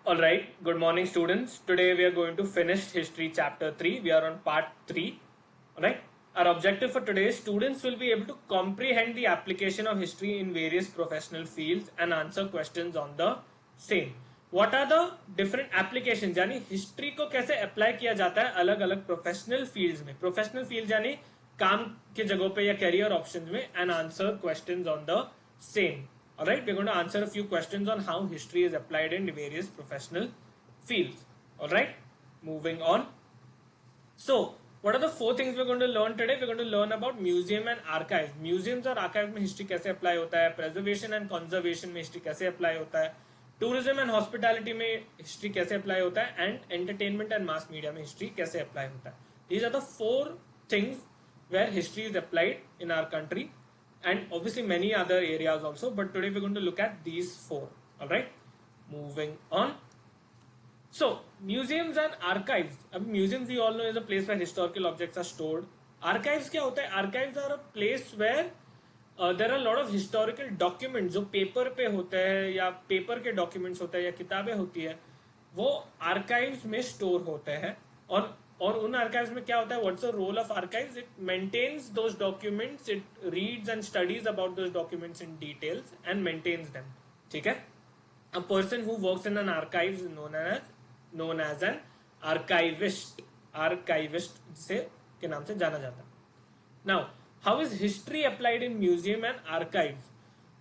All right, good morning, students. Today we are going to finish history chapter 3. We are on part 3. All right, our objective for today is students will be able to comprehend the application of history in various professional fields and answer questions on the same. What are the different applications? यानी history को कैसे apply किया जाता है अलग अलग professional fields में. Professional field यानी काम के जगहों पे या करियर ऑप्शंस में, and answer questions on the same. All right, we're going to answer a few questions on how history is applied in various professional fields. All right, moving on. So, what are the 4 things we're going to learn today? We're going to learn about museum and archives. Museums और archives में history कैसे apply होता है, preservation and conservation में history कैसे apply होता है, tourism and hospitality में history कैसे apply होता है, and entertainment and mass media में history कैसे apply होता है. These are the 4 things where history is applied in our country. And obviously many other areas also, but today we're going to look at these 4. All right, moving on. So museums and archives. अब museums we all know is a place where historical objects are stored. Archives क्या होता है? Archives are a place where there are a lot of historical documents जो paper पे होते हैं या paper के डॉक्यूमेंट्स होते हैं या किताबें होती है, वो आर्काइव्स में स्टोर होते हैं. और उन आर्काइव्स में क्या होता है? What's the role of archives? It maintains those documents, it reads and studies about those documents in details and maintains them. ठीक है. A person who works in an archives known as an archivist. Archivist से के नाम से जाना जाता है. Now how is history applied in museum and archives?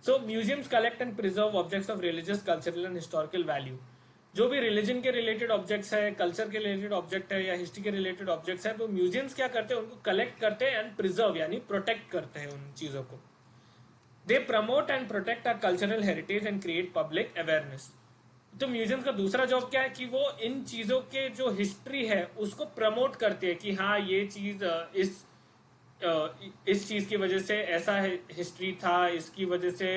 So museums collect and preserve objects of religious, cultural and historical value. जो भी religion के रिलेटेड ऑब्जेक्ट्स है, कल्चर के रिलेटेड ऑब्जेक्ट है या हिस्ट्री के रिलेटेड ऑब्जेक्ट्स है, तो म्यूजियम्स क्या करते हैं? उनको कलेक्ट करते हैं एंड प्रिजर्व यानी प्रोटेक्ट करते हैं उन चीजों को. They promote and protect our cultural heritage and create public awareness. तो म्यूजियम्स का दूसरा जॉब क्या है कि वो इन चीजों के जो हिस्ट्री है उसको प्रमोट करते हैं कि हाँ ये चीज इस चीज की वजह से ऐसा हिस्ट्री था, इसकी वजह से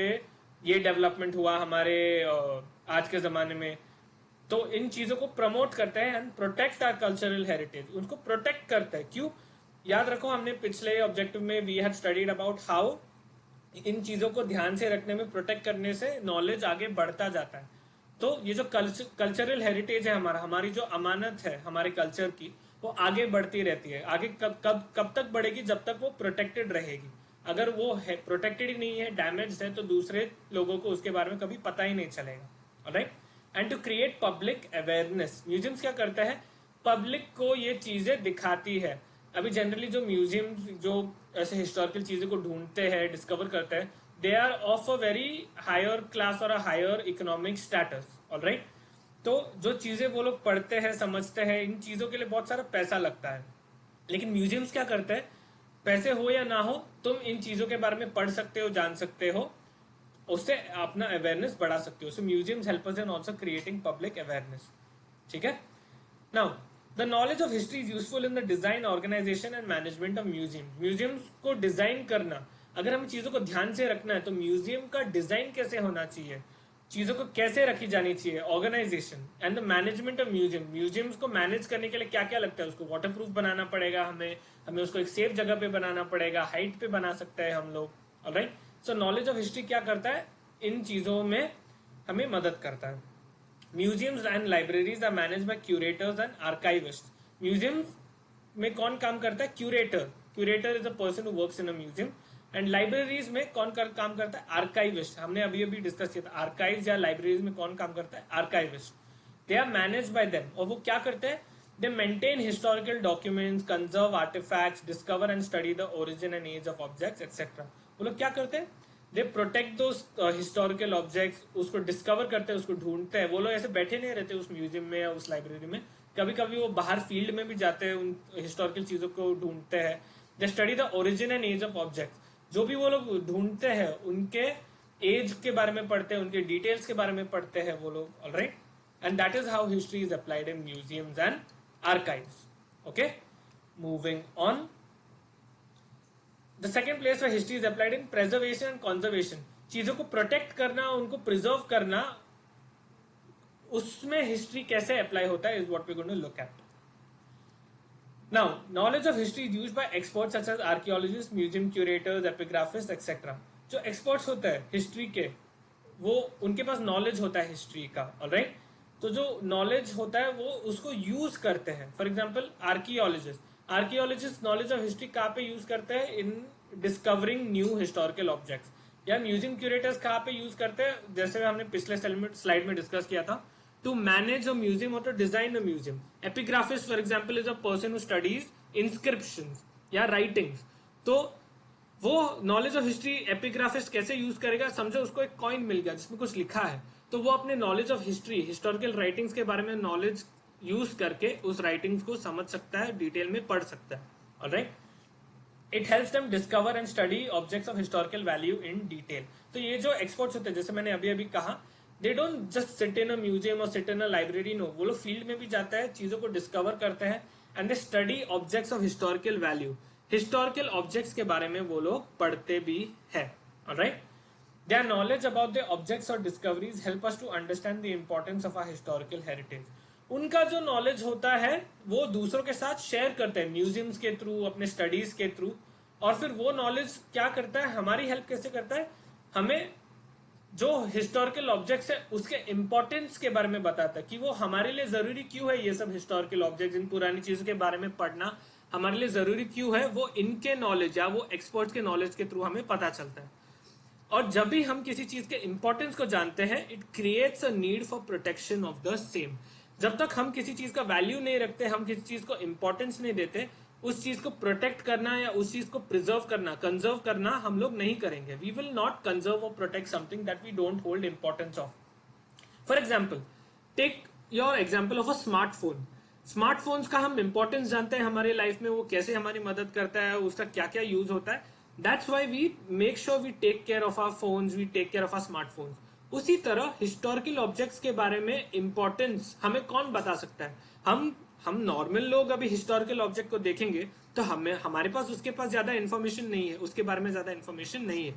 ये डेवलपमेंट हुआ हमारे आज के जमाने में. तो इन चीजों को प्रमोट करते हैं and protect our cultural heritage. उनको प्रोटेक्ट करते हैं. क्यों? याद रखो, हमने पिछले ऑब्जेक्टिव में we had studied about how इन चीजों को ध्यान से रखने में, प्रोटेक्ट करने से नॉलेज आगे बढ़ता जाता है. तो ये जो कल्चरल हेरिटेज है हमारी जो अमानत है हमारे कल्चर की, वो आगे बढ़ती रहती है. आगे कब तक बढ़ेगी? जब तक वो प्रोटेक्टेड रहेगी. अगर वो है प्रोटेक्टेड ही नहीं है, डैमेज है, तो दूसरे लोगों को उसके बारे में कभी पता ही नहीं चलेगा. Alright. And to create public awareness. Museums क्या करते हैं? पब्लिक को ये चीजें दिखाती है. अभी जनरली जो म्यूजियम्स जो ऐसे हिस्टोरिकल चीजों को ढूंढते हैं, डिस्कवर करते हैं, they are of a very higher class और a higher economic status. Alright. तो जो चीजें वो लोग पढ़ते हैं, समझते हैं, इन चीजों के लिए बहुत सारा पैसा लगता है. लेकिन म्यूजियम्स क्या करते हैं? पैसे हो या ना हो, तुम इन चीजों के बारे में पढ़ सकते हो, जान सकते हो, उससे अपना अवेयरनेस बढ़ा सकते हो. So museums help us in also creating public awareness. ठीक है. Now the knowledge of history is useful in the design, organisation and management of museum. Museums को डिजाइन करना, अगर हमें चीजों को ध्यान से रखना है तो म्यूजियम का डिजाइन कैसे होना चाहिए, चीजों को कैसे रखी जानी चाहिए, organisation and the management of museum. Museums को मैनेज करने के लिए क्या क्या लगता है? उसको वाटर प्रूफ बनाना पड़ेगा, हमें उसको एक सेफ जगह पे बनाना पड़ेगा, हाइट पे बना सकते हैं हम लोग. Alright. So knowledge of history क्या करता है? इन चीजों में हमें मदद करता है. Museums and libraries are manage by curators and archivist. Museums में कौन काम करता है? Curator. Curator is a person who works in a museum. And libraries में कौन काम करता है? आर्काइविस्ट. हमने अभी डिस्कस किया था. आर्काइव्स या लाइब्रेरीज में कौन काम करता है? Archivist. They are manage by them. और वो क्या करते हैं? They maintain historical documents, conserve artifacts, discover and study the origin and age of objects etcetera. वो लोग क्या करते हैं? They protect those historical objects, उसको डिस्कवर करते हैं, उसको ढूंढते हैं. वो लोग ऐसे बैठे नहीं रहते उस म्यूजियम में या उस लाइब्रेरी में. कभी कभी वो बाहर फील्ड में भी जाते हैं, उन हिस्टोरिकल चीजों को ढूंढते हैं. They study the origin and age of objects. जो भी वो लोग ढूंढते हैं उनके एज के बारे में पढ़ते हैं, उनके डिटेल्स के बारे में पढ़ते हैं वो लोग. Alright. And that is how history is applied in museums and archives. Okay, moving on. The second place where history is applied in preservation and conservation. चीजों को प्रोटेक्ट करना, उनको प्रिजर्व करना, उसमें हिस्ट्री कैसे अप्लाई होता है is what we're going to look at. Now, knowledge of history is used by experts such as archaeologists, museum curators, epigraphists, etc. जो experts होते हैं हिस्ट्री के, वो उनके पास नॉलेज होता है हिस्ट्री का. ऑलराइट. तो जो नॉलेज होता है वो उसको यूज करते हैं. For example archaeologist knowledge of history कहाँ पे यूज करते हैं? इन डिस्कवरिंग न्यू हिस्टोरिकल ऑब्जेक्ट्स. या म्यूजियम क्यूरेटर्स कहाँ पे यूज करते हैं? जैसे हमने पिछले स्लाइड में डिस्कस किया था, टू मैनेज अ म्यूजियम और to design a museum. Epigraphist for example is a person who studies inscriptions या राइटिंग्स. तो वो नॉलेज ऑफ हिस्ट्री एपिग्राफिस्ट कैसे यूज करेगा? समझो उसको एक कॉइन मिल गया जिसमें कुछ लिखा है, तो वो अपने knowledge of history, historical writings के बारे में नॉलेज यूज करके उस राइटिंग्स को समझ सकता है, डिटेल में पढ़ सकता है. Alright, it helps them discover and study objects of historical value in detail. तो ये जो एक्सपर्ट्स होते हैं, जैसे मैंने अभी अभी कहा, they don't just sit in a museum और sit in a library. No, वो लोग फील्ड में भी जाते हैं, चीजों को डिस्कवर करते हैं and they study objects of historical value. Historical objects के बारे में वो लोग पढ़ते भी है. Alright, their knowledge about the objects or discoveries help us to understand the importance of our historical heritage. उनका जो नॉलेज होता है वो दूसरों के साथ शेयर करते हैं, म्यूजियम्स के थ्रू, अपने स्टडीज के थ्रू. और फिर वो नॉलेज क्या करता है, हमारी हेल्प कैसे करता है? हमें जो हिस्टोरिकल ऑब्जेक्ट्स है उसके इंपॉर्टेंस के बारे में बताता है कि वो हमारे लिए जरूरी क्यों है. ये सब हिस्टोरिकल ऑब्जेक्ट्स, इन पुरानी चीजों के बारे में पढ़ना हमारे लिए जरूरी क्यों है, वो इनके नॉलेज या वो एक्सपर्ट्स के नॉलेज के थ्रू हमें पता चलता है. और जब भी हम किसी चीज के इंपॉर्टेंस को जानते हैं, it creates a need for protection of the same. जब तक हम किसी चीज का वैल्यू नहीं रखते, हम किसी चीज को इंपॉर्टेंस नहीं देते, उस चीज को प्रोटेक्ट करना या उस चीज को प्रिजर्व करना, कंजर्व करना हम लोग नहीं करेंगे. वी विल नॉट कंजर्व और protect something that we don't hold importance of. For example, take your example of a smartphone. Smartphones का हम इंपॉर्टेंस जानते हैं हमारे लाइफ में, वो कैसे हमारी मदद करता है, उसका क्या क्या यूज होता है. That's why we make sure we take care of our phones, we take care of our smartphones. उसी तरह हिस्टोरिकल ऑब्जेक्ट्स के बारे में इंपॉर्टेंस हमें कौन बता सकता है? हम नॉर्मल लोग अभी हिस्टोरिकल ऑब्जेक्ट को देखेंगे तो हमारे पास उसके पास ज्यादा इन्फॉर्मेशन नहीं है, उसके बारे में ज्यादा इन्फॉर्मेशन नहीं है.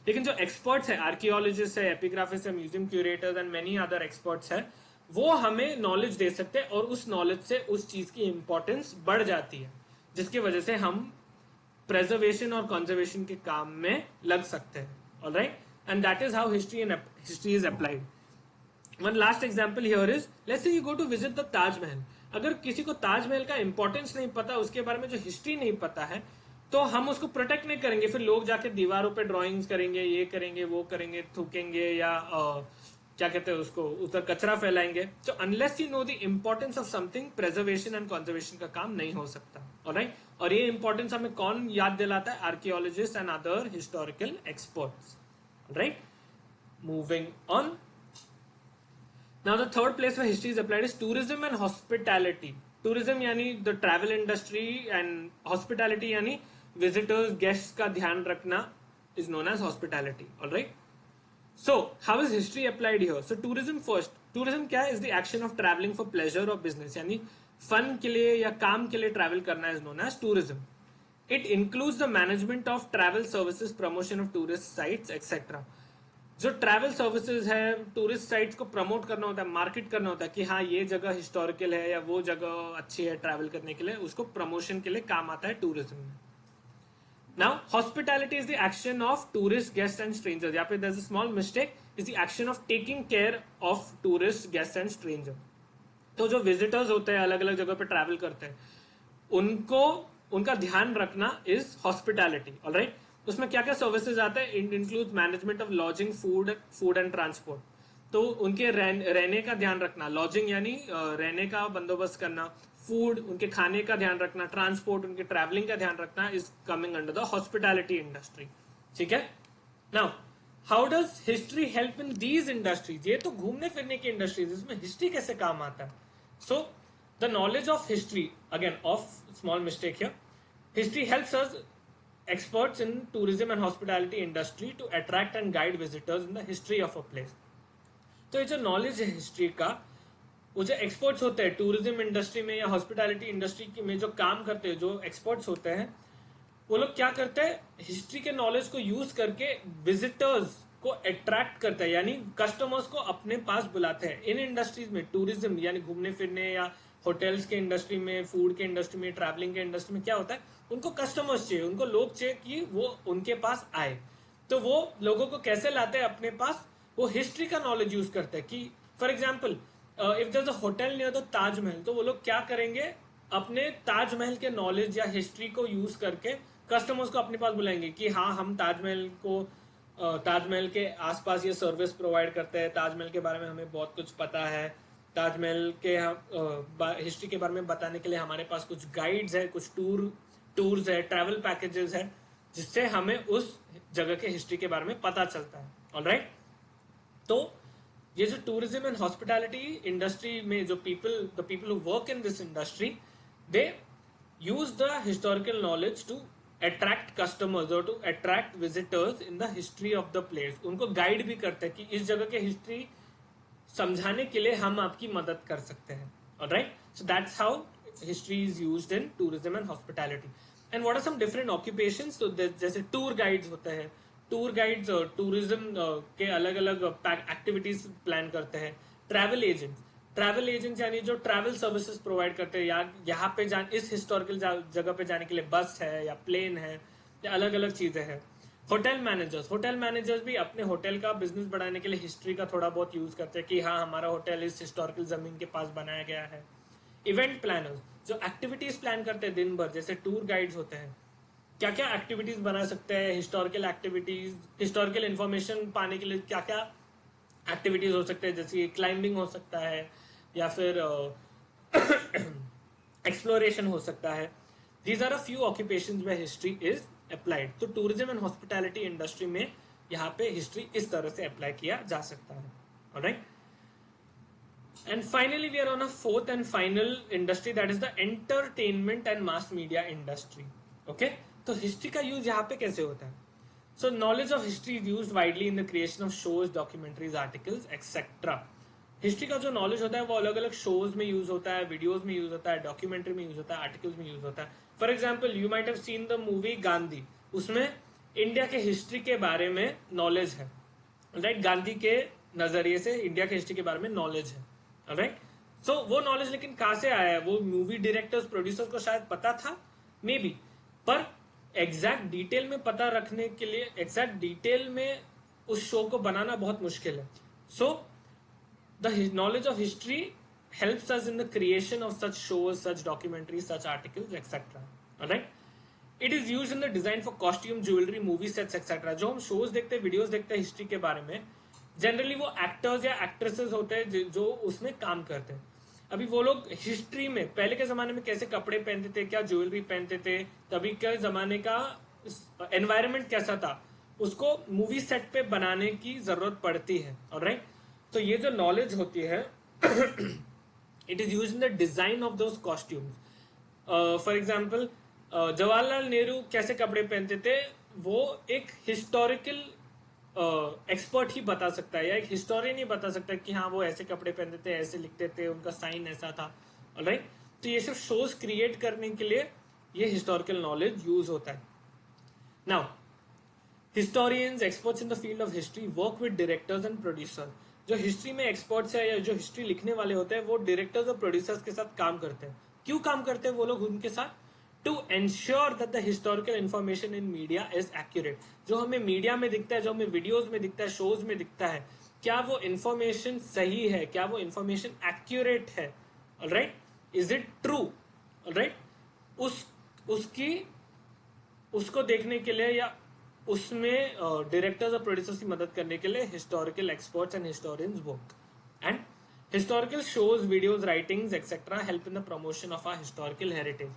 लेकिन जो एक्सपर्ट्स है, आर्कियोलॉजिस्ट है, एपिग्राफिस्ट है, museum curators and many other experts है, वो हमें नॉलेज दे सकते हैं और उस नॉलेज से उस चीज की इंपॉर्टेंस बढ़ जाती है, जिसकी वजह से हम प्रेजर्वेशन और कंजर्वेशन के काम में लग सकते हैं. Alright, and that is how history is applied. One last example here is, let's say you go to visit the Taj Mahal. अगर किसी को ताजमहल का इंपॉर्टेंस नहीं पता, उसके बारे में जो हिस्ट्री नहीं पता है, तो हम उसको प्रोटेक्ट नहीं करेंगे. फिर लोग जाके दीवारों पे ड्राइंग्स करेंगे, ये करेंगे, वो करेंगे, थूकेंगे या क्या कहते हैं उसको, उधर कचरा फैलाएंगे. तो unless you know the importance of something, preservation and conservation का काम नहीं हो सकता. ऑलराइट, और ये इंपॉर्टेंस हमें कौन याद दिलाता है? Archaeologist and other historical experts. Right, moving on. Now the third place where history is applied is tourism and hospitality. Tourism यानी the travel industry and hospitality यानी विजिटर्स, गेस्ट्स का ध्यान रखना is known as hospitality. Alright, so how is history applied here? So tourism first. tourism क्या है? is the action of traveling for pleasure or business. यानी fun के लिए या काम के लिए ट्रैवल करना is known as tourism. It includes the management of travel services, promotion of tourist sites, etc. जो ट्रैवल सर्विसेज है, टूरिस्ट साइट्स को प्रमोट करना होता है, मार्केट करना होता है कि हाँ ये जगह हिस्टोरिकल है या वो जगह अच्छी है ट्रैवल करने के लिए, उसको प्रमोशन के लिए काम आता है टूरिज्म में. Now, hospitality is the action of tourists, guests and strangers. यहाँ पे there's a small mistake. Is the action of taking care of tourists, guests and strangers. तो जो विजिटर्स होते हैं, अलग अलग जगह पे ट्रैवल करते हैं, उनको उनका ध्यान रखना इज हॉस्पिटैलिटी. ऑलराइट, उसमें क्या क्या सर्विसेज आते हैं? It include management of lodging, food and transport. तो उनके रहने का ध्यान रखना, लॉजिंग यानी रहने का बंदोबस्त करना, फूड उनके खाने का ध्यान रखना, ट्रांसपोर्ट उनके ट्रैवलिंग का ध्यान रखना is coming under the hospitality industry. ठीक है. Now how does history help in these industries? ये तो घूमने फिरने की इंडस्ट्रीज, इसमें हिस्ट्री कैसे काम आता है? So the knowledge of history, again of small mistake here, history helps us experts in tourism and hospitality industry to attract and guide visitors in the history of a place. तो ये जो knowledge है history का, वो जो experts होते हैं tourism industry में या हॉस्पिटैलिटी इंडस्ट्री में जो काम करते हैं, जो एक्सपर्ट्स होते हैं, वो लोग क्या करते हैं? हिस्ट्री के नॉलेज को यूज करके विजिटर्स को अट्रैक्ट करते हैं, यानी कस्टमर्स को अपने पास बुलाते हैं. इन इंडस्ट्रीज में टूरिज्म यानी घूमने फिरने या होटल्स के इंडस्ट्री में, फूड के इंडस्ट्री में, ट्रैवलिंग के इंडस्ट्री में क्या होता है? उनको कस्टमर्स चाहिए, उनको लोग चाहिए कि वो उनके पास आए. तो वो लोगों को कैसे लाते हैं अपने पास? वो हिस्ट्री का नॉलेज यूज करते हैं कि for example if there is a hotel near the Taj Mahal, तो वो लोग क्या करेंगे, अपने ताजमहल के नॉलेज या हिस्ट्री को यूज करके कस्टमर्स को अपने पास बुलाएंगे कि हाँ हम ताजमहल को ताजमहल के आसपास ये सर्विस प्रोवाइड करते हैं, ताजमहल के बारे में हमें बहुत कुछ पता है, ताजमहल के हिस्ट्री के बारे में बताने के लिए हमारे पास कुछ गाइड्स है, कुछ टूर्स है, ट्रैवल पैकेजेस है, जिससे हमें उस जगह के हिस्ट्री के बारे में पता चलता है। ऑलराइट, तो ये जो टूरिज्म एंड हॉस्पिटैलिटी इंडस्ट्री में जो the people who work in this industry, they use the historical knowledge to attract customers और to attract visitors in the history of the place. उनको गाइड भी करते हैं कि इस जगह के हिस्ट्री समझाने के लिए हम आपकी मदद कर सकते हैं। Alright, so that's how history is used in tourism and hospitality. And what are some different occupations, तो जैसे टूर गाइड्स होते हैं, टूर गाइड्स टूरिज्म के अलग अलग एक्टिविटीज प्लान करते हैं। ट्रैवल एजेंट्स यानी जो ट्रैवल सर्विसेज प्रोवाइड करते हैं, यहाँ पे इस हिस्टोरिकल जगह पे जाने के लिए बस है या प्लेन है या अलग अलग चीजें हैं। होटल मैनेजर्स भी अपने होटल का बिजनेस बढ़ाने के लिए हिस्ट्री का थोड़ा बहुत यूज करते हैं कि हाँ हमारा होटल इस हिस्टोरिकल जमीन के पास बनाया गया है। इवेंट प्लानर्स जो एक्टिविटीज प्लान करते हैं दिन भर, जैसे टूर गाइड्स होते हैं, क्या क्या एक्टिविटीज बना सकते हैं, हिस्टोरिकल एक्टिविटीज, हिस्टोरिकल इंफॉर्मेशन पाने के लिए क्या क्या एक्टिविटीज हो सकते हैं, जैसे क्लाइंबिंग हो सकता है या फिर एक्सप्लोरेशन हो सकता है। These are a few occupations where history is applied. तो टूरिज्म एंड हॉस्पिटैलिटी इंडस्ट्री में यहाँ पे हिस्ट्री इस तरह से अप्लाई किया जा सकता है। Alright, and finally we are on a fourth and final industry, that is the entertainment and mass media industry. Okay, तो हिस्ट्री का यूज यहाँ पे कैसे होता है? So knowledge of history is used widely in the creation of shows, documentaries, articles, etc. History का जो knowledge होता है वो अलग अलग शोज में यूज होता है, वीडियोज में यूज होता है, डॉक्यूमेंट्री में यूज होता है, आर्टिकल्स में यूज होता है। For example you might have seen the movie Gandhi, उसमें इंडिया के हिस्ट्री के बारे में नॉलेज है। राइट, गांधी के नजरिए से इंडिया के हिस्ट्री के बारे में नॉलेज है। राइट, सो वो नॉलेज लेकिन कहाँ से आया है? वो मूवी डायरेक्टर्स, प्रोड्यूसर्स को शायद पता था मे बी, पर एग्जैक्ट डिटेल में पता रखने के लिए, एग्जैक्ट डिटेल में उस शो को बनाना बहुत मुश्किल है। So the knowledge of history helps us in the creation of such shows, such documentaries, such articles, etc. Alright? It is used in the design for costume, jewelry, movie sets, etc. जो हम shows देखते हैं, videos देखते हैं history के बारे में, generally वो एक्टर्स या एक्ट्रेसेस होते हैं जो उसमें काम करते हैं। अभी वो लोग हिस्ट्री में पहले के जमाने में कैसे कपड़े पहनते थे, क्या ज्वेलरी पहनते थे, तभी के जमाने का एनवायरनमेंट कैसा था, उसको मूवी सेट पे बनाने की जरूरत पड़ती है। ऑलराइट, तो ये जो नॉलेज होती है it is used in the design of those costumes. For example, Jawaharlal Nehru कैसे कपड़े पहनते थे वो एक हिस्टोरिकल एक्सपर्ट ही बता सकता है, या एक हिस्टोरियन ही बता सकता है कि हाँ वो ऐसे कपड़े पहनते थे, ऐसे लिखते थे, उनका साइन ऐसा था। ऑलराइट, तो ये सब शोज क्रिएट करने के लिए ये हिस्टोरिकल नॉलेज यूज होता है। Now historians, experts in the field of history work with directors and producer. जो हिस्ट्री में एक्सपर्ट्स है या जो हिस्ट्री लिखने वाले होते हैं वो डायरेक्टर्स और प्रोड्यूसर्स के साथ काम करते हैं। क्यों काम करते हैं वो लोग उनके साथ? To ensure that the historical information in media is accurate. जो हमें मीडिया में दिखता है, जो हमें वीडियोज में दिखता है, शोज में दिखता है, क्या वो इन्फॉर्मेशन सही है, क्या वो इन्फॉर्मेशन एक्यूरेट है? Alright, is it true? Alright, उसको देखने के लिए या उसमें डायरेक्टर्स और प्रोड्यूसर्स की मदद करने के लिए historical experts and historians work. And historical shows, videos, writings etcetera help in the promotion of our historical heritage.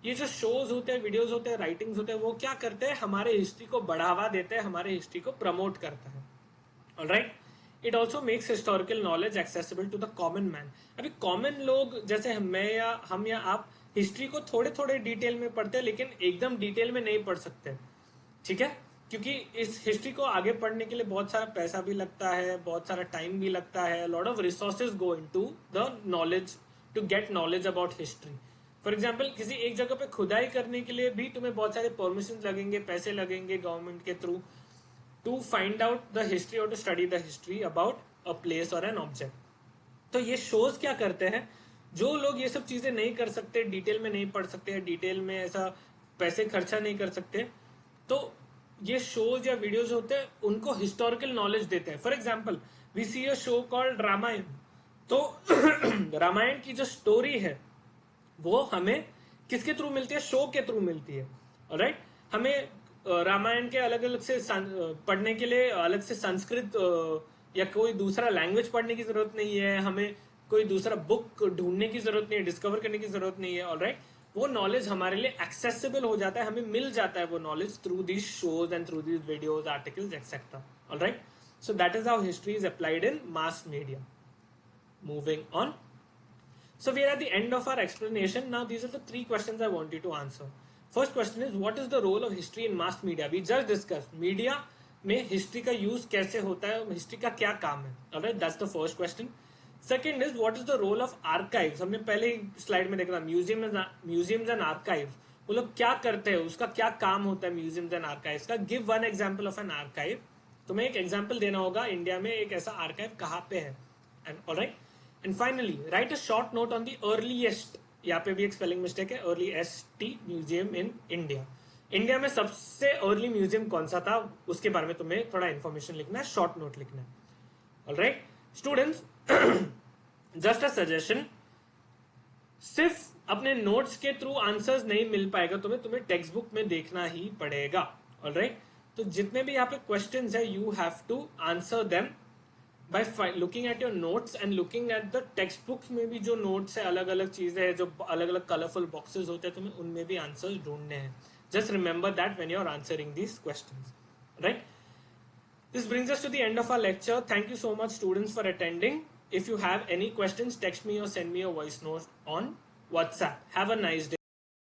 ये जो शोज होते हैं, वीडियोज होते हैं, राइटिंग्स होते हैं, वो क्या करते हैं? हमारे हिस्ट्री को बढ़ावा देते हैं, हमारे हिस्ट्री को प्रमोट करता है। Alright, it also makes historical knowledge accessible to the common man. अभी कॉमन लोग जैसे हम या आप हिस्ट्री को थोड़े थोड़े डिटेल में पढ़ते हैं, लेकिन एकदम डिटेल में नहीं पढ़ सकते। ठीक है, क्योंकि इस हिस्ट्री को आगे पढ़ने के लिए बहुत सारा पैसा भी लगता है, बहुत सारा टाइम भी लगता है। Lot of resources go into the knowledge to get knowledge about history. For example, किसी एक जगह पे खुदाई करने के लिए भी तुम्हें बहुत सारे परमिशन लगेंगे, पैसे लगेंगे गवर्नमेंट के थ्रू, to find out the history और to study the history about a place और एन ऑब्जेक्ट। तो ये शोज क्या करते हैं? जो लोग ये सब चीजें नहीं कर सकते, डिटेल में नहीं पढ़ सकते, डिटेल में ऐसा पैसे खर्चा नहीं कर सकते, तो ये शोज या वीडियोज होते हैं उनको हिस्टोरिकल नॉलेज देते हैं। For example, we see a show called Ramayan. तो रामायण की जो स्टोरी है वो हमें किसके थ्रू मिलती है? शो के थ्रू मिलती है। ऑलराइट, हमें रामायण के अलग अलग से पढ़ने के लिए अलग से संस्कृत या कोई दूसरा लैंग्वेज पढ़ने की जरूरत नहीं है, हमें कोई दूसरा बुक ढूंढने की जरूरत नहीं है, डिस्कवर करने की जरूरत नहीं है। ऑलराइट, वो नॉलेज हमारे लिए एक्सेसिबल हो जाता है, हमें मिल जाता है वो knowledge through these shows and through these videos, articles, etcetera. Alright, so that is how history is applied in mass media. Moving on, so we are at the end of our explanation. Now these are the 3 questions I want you to answer. First question is, what is the role of history in mass media? We just discussed media में history का use कैसे होता है, history का क्या काम है। Alright, that's the first question. Second is, what is the role of archives? हमने पहले स्लाइड में देखा था म्यूजियम्स एंड आर्काइव्स, वो लोग क्या करते हैं, उसका क्या काम होता है म्यूजियम्स एंड आर्काइव्स का। Give one example of an archive. तुम्हें एक एग्जांपल देना होगा इंडिया में एक ऐसा आर्काइव कहाँ पे है। And alright, and finally right a short note on the earliest, यहाँ पे भी एक स्पेलिंग मिस्टेक है, earliest museum in India. India में सबसे अर्ली म्यूजियम कौन सा था उसके बारे में तुम्हें थोड़ा इन्फॉर्मेशन लिखना है, शॉर्ट नोट लिखना है। Alright students, just a suggestion, सिर्फ अपने नोट्स के थ्रू आंसर्स नहीं मिल पाएगा तुम्हें टेक्स्ट बुक में देखना ही पड़ेगा। ऑलराइट, तो जितने भी यहाँ पे क्वेश्चंस है, you have to answer them by looking at your notes and looking at the text books में भी जो नोट्स है, अलग अलग चीजें हैं, जो अलग अलग कलरफुल बॉक्सेस होते हैं, तुम्हें उनमें भी आंसर्स ढूंढने हैं। Just remember that when you are answering these questions. Right, this brings us to the end of our lecture. Thank you so much students for attending. If you have any questions, text me or send me a voice note on WhatsApp. Have a nice day.